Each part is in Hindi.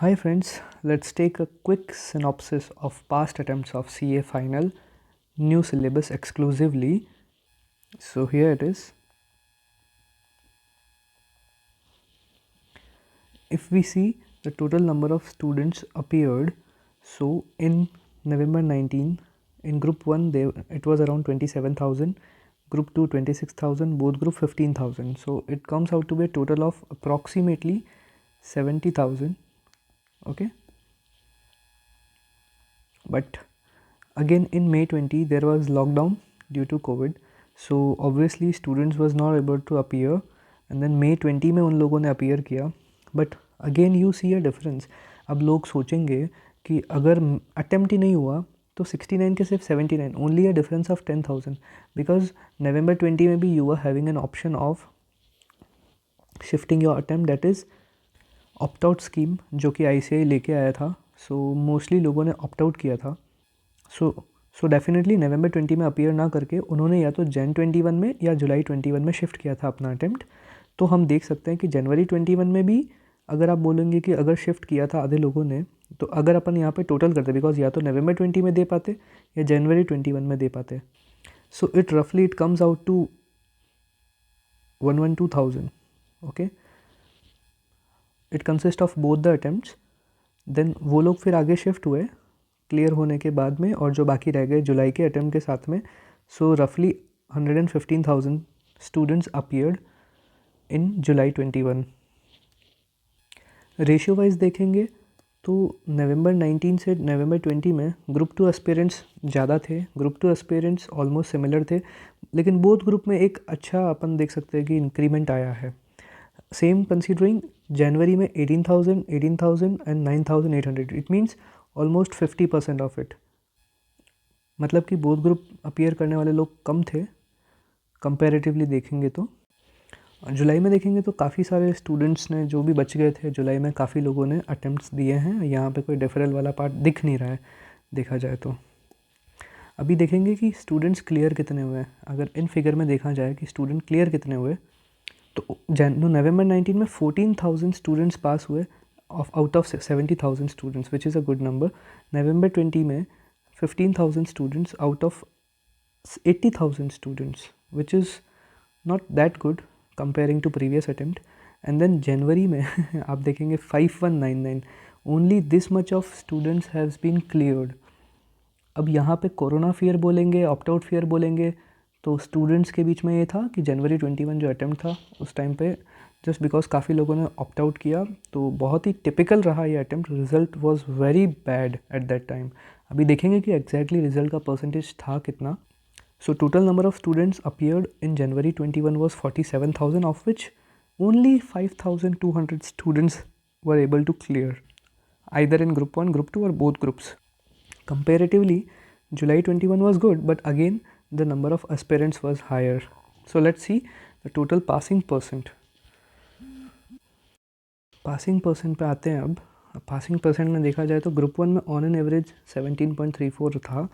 Hi friends, let's take a quick synopsis of past attempts of CA final, new syllabus exclusively. So here it is. If we see the total number of students appeared, so in November 19, in group 1 it was around 27,000, group 2 26,000, both group 15,000. So it comes out to be a total of approximately 70,000. Okay, but again in May 20 there was lockdown due to COVID, so obviously students was not able to appear, and then May 20 में उन लोगों ने appear किया. But again you see a difference. अब लोग सोचेंगे कि अगर attempt ही नहीं हुआ तो 69 के सिर्फ 79, only a difference of 10,000, because November 20 में भी you were having an option of shifting your attempt, that is opt out scheme जो कि ICAI लेके आया था. सो मोस्टली लोगों ने ऑप्ट आउट किया था. सो डेफिनेटली नवंबर 20 में अपीयर ना करके उन्होंने या तो जन 21 में या जुलाई 21 में शिफ्ट किया था अपना अटेम्प्ट. तो हम देख सकते हैं कि जनवरी 21 में भी अगर आप बोलेंगे कि अगर शिफ्ट किया था आधे लोगों ने, तो अगर अपन यहाँ पे टोटल करते, बिकॉज या तो नवंबर 20 में दे पाते या जनवरी 21 में दे पाते, सो इट रफली it comes out to 112,000. Okay, it consist of both the attempts. Then वो लोग फिर आगे शिफ्ट हुए क्लियर होने के बाद में, और जो बाकी रह गए जुलाई के अटेम्प्ट के साथ में. सो रफली 115,000 स्टूडेंट्स अपीयर्ड इन जुलाई 21. रेशियो वाइज देखेंगे तो नवंबर 19 से नवंबर 20 में ग्रुप 2 एस्पिरेंट्स ज़्यादा थे, ग्रुप 2 एस्पिरेंट्स ऑलमोस्ट सिमिलर थे, लेकिन बोथ ग्रुप में एक अच्छा अपन देख सकते हैं कि इंक्रीमेंट आया है. सेम कंसीडरिंग जनवरी में 18,000 and 9,800, it means almost 50% of it. मतलब कि बोथ ग्रुप अपीयर करने वाले लोग कम थे कंपैरेटिवली देखेंगे तो. जुलाई में देखेंगे तो काफ़ी सारे स्टूडेंट्स ने जो भी बच गए थे जुलाई में, काफ़ी लोगों ने अटेम्प्ट्स दिए हैं. यहाँ पे कोई डेफरल वाला पार्ट दिख नहीं रहा है देखा जाए तो. अभी देखेंगे कि स्टूडेंट्स क्लियर कितने हुए. अगर इन फिगर में देखा जाए कि स्टूडेंट क्लियर कितने हुए, तो नवंबर 19 में 14,000 स्टूडेंट्स पास हुए out of 70,000 students, which is a good number. November 20 में 15,000 students out of 80,000 students, which is not that good comparing to previous attempt. And then जनवरी में आप देखेंगे 5199, only this much of students has been cleared. अब यहाँ पे कोरोना फियर बोलेंगे, ऑप्ट आउट फियर बोलेंगे, तो स्टूडेंट्स के बीच में ये था कि जनवरी 21 जो अटेम्प्ट था उस टाइम पे जस्ट बिकॉज काफ़ी लोगों ने ऑप्ट आउट किया, तो बहुत ही टिपिकल रहा ये attempt. Result was very bad at that time. अभी देखेंगे कि एग्जैक्टली रिजल्ट का परसेंटेज था कितना. So total number of students appeared in January 21 was 47,000, of which only 5,200 students were able to clear either in group 1, group 2 or both groups. Comparatively, July 21 was good, but again the number of aspirants was higher. So let's see the total passing percent. Passing percent पे आते हैं. अब पासिंग परसेंट में देखा जाए तो ग्रुप 1 में ऑन एन एवरेज 17.34 था.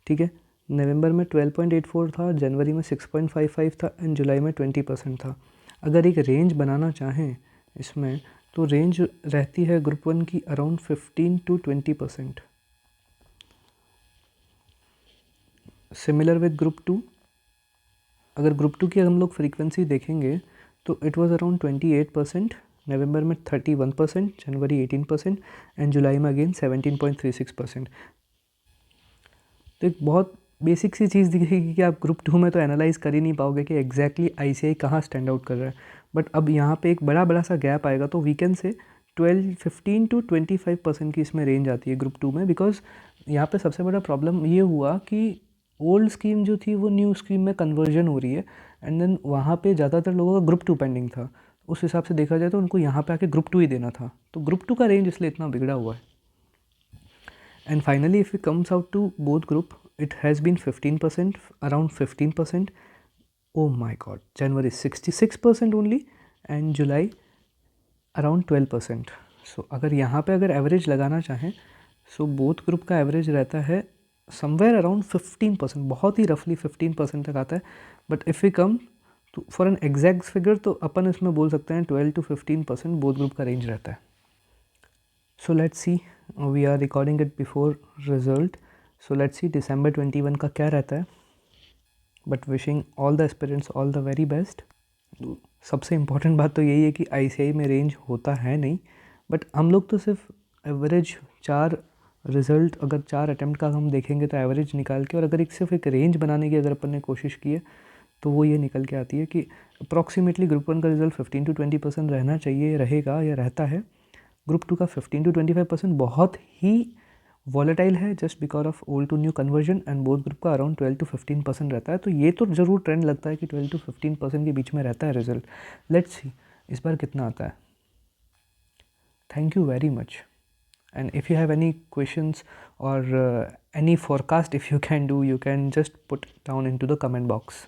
ठीक है, नवंबर में 12.84 था, जनवरी में 6.55 था, एंड जुलाई में 20% था. अगर एक रेंज बनाना चाहें इसमें, तो रेंज रहती है ग्रुप 1 की around 15 to 20%. Similar with group 2. अगर ग्रुप 2 की हम लोग फ्रीक्वेंसी देखेंगे तो इट वाज अराउंड 28%, नवंबर में 31%, जनवरी 18% एंड जुलाई में अगेन 17.36%. तो एक बहुत बेसिक सी चीज़ दिखेगी कि आप ग्रुप 2 में तो एनालाइज कर ही नहीं पाओगे कि एग्जैक्टली ICAI कहाँ स्टैंड आउट कर रहा है. बट अब यहाँ पे एक बड़ा सा गैप आएगा, तो वीकेंड से 15 to 25% की इसमें रेंज आती है ग्रुप 2 में. बिकॉज यहाँ पे सबसे बड़ा प्रॉब्लम ये हुआ कि ओल्ड स्कीम जो थी वो न्यू स्कीम में कन्वर्जन हो रही है, एंड देन वहाँ पे ज़्यादातर लोगों का ग्रुप 2 पेंडिंग था. उस हिसाब से देखा जाए तो उनको यहाँ पे आके ग्रुप 2 ही देना था, तो ग्रुप 2 का रेंज इसलिए इतना बिगड़ा हुआ है. And finally if it comes out to both group, it has been 15%, around 15%. Oh my god, January 66% only, and July around 12%. So अगर यहाँ पे अगर एवरेज लगाना चाहें, सो बोथ ग्रुप का एवरेज रहता है समवेयर अराउंड 15%, बहुत ही रफली 15% तक आता है. बट इफ़ वी कम तो फॉर एन एग्जैक्ट फिगर, तो अपन इसमें बोल सकते हैं 12 to 15% बोथ ग्रुप का रेंज रहता है. So let's see, we are recording it before result. So let's see December 21 का क्या रहता है. But wishing all the aspirants all the very best. सबसे इम्पॉर्टेंट बात तो यही है कि ICI में रेंज होता है नहीं, बट हम लोग तो सिर्फ एवरेज 4 रिज़ल्ट, अगर 4 अटैम्प्ट का हम देखेंगे तो एवरेज निकाल के, और अगर एक सिर्फ एक रेंज बनाने की अगर अपन ने कोशिश की है तो वो ये निकल के आती है कि अप्रॉक्सीमेटली ग्रुप 1 का रिज़ल्ट 15 to 20% रहना चाहिए, रहेगा या रहता है. ग्रुप 2 का 15 to 25% बहुत ही वॉलेटाइल है just because of old to new conversion, and both group का अराउंड 12 to 15% रहता है. तो ये तो ज़रूर ट्रेंड लगता है कि 12 to 15% के बीच में रहता है रिजल्ट. लेट्स सी इस बार कितना आता है. Thank you very much. And if you have any questions or any forecast, if you can do, you can just put down into the comment box.